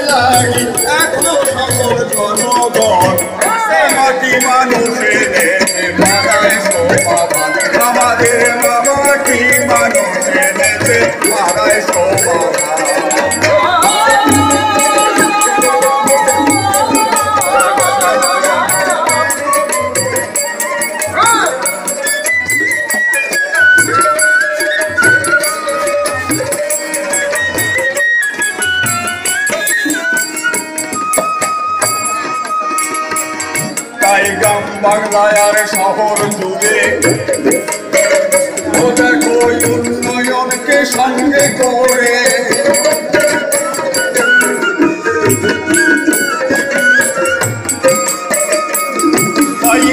লাগি এখনো সকল জনগণ মাটি মানুষের পাড়ায় সমাধান আমাদের মাটি মানুষের পাড়ায় সমাধান গ্রাম বাংলায় আর শহর জুড়ে ও দেখো উন্নয়নকে সঙ্গে করে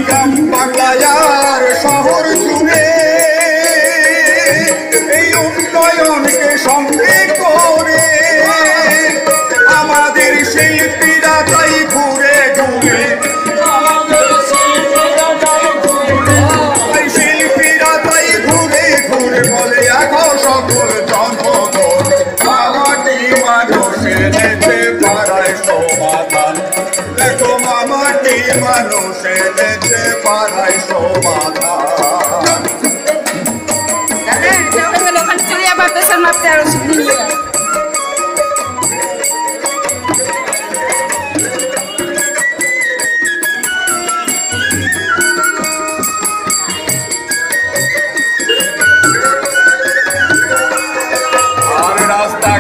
গ্রাম বাংলায় আর শহর জুড়ে এই উন্নয়নকে সঙ্গে করে আমাদের শিল্পীরা তাই ঘুরে ঘুরে সকল জনগণ মাটি মানুষের পাড়ায় সমাধান দেখো মাটি মানুষের পাড়ায় সমাধান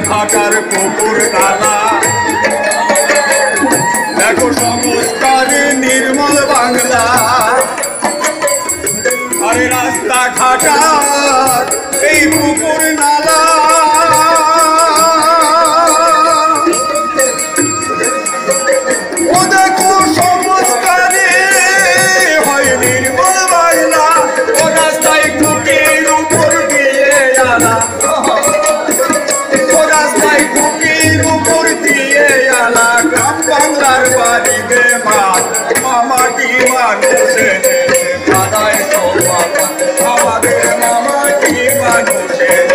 ঘাটার পুকুর নালা দেখো সংস্কার নির্মল বাংলা আরে রাস্তা ঘাটার এই পুকুর নালা ও দেখো সংস্কারে হয় নির্মল বাংলা ও রাস্তায় খুঁটির উপর দিয়ে আনা গ্রাম বাংলার বাড়িতে মাটি মানুষের পাড়ায় সমাধান আমাদের মাটি মানুষের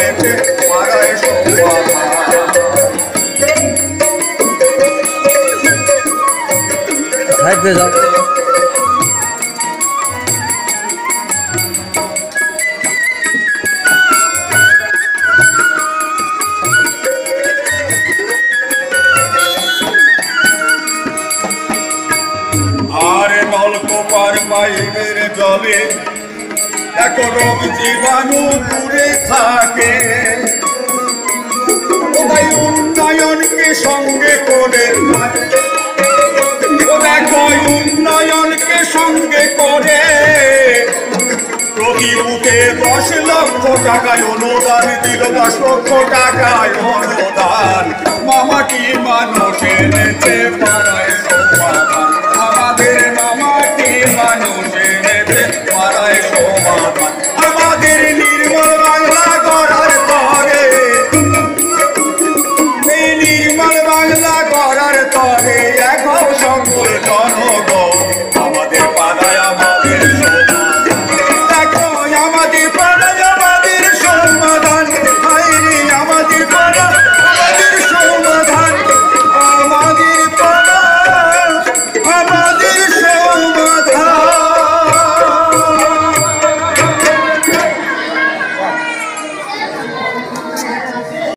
পাড়ায় সমাধান আর নলকূপার পাইপের জলে দেখো রোগ জীবাণু দূরে থাকে ওই উন্নয়নকে সঙ্গে করে দেখো উন্নয়নকে সঙ্গে করে প্রতি বুথে 10 লক্ষ টাকায় অনুদান দিল 10 লক্ষ টাকায় অনুদান মাটি মানুষের পাড়ায়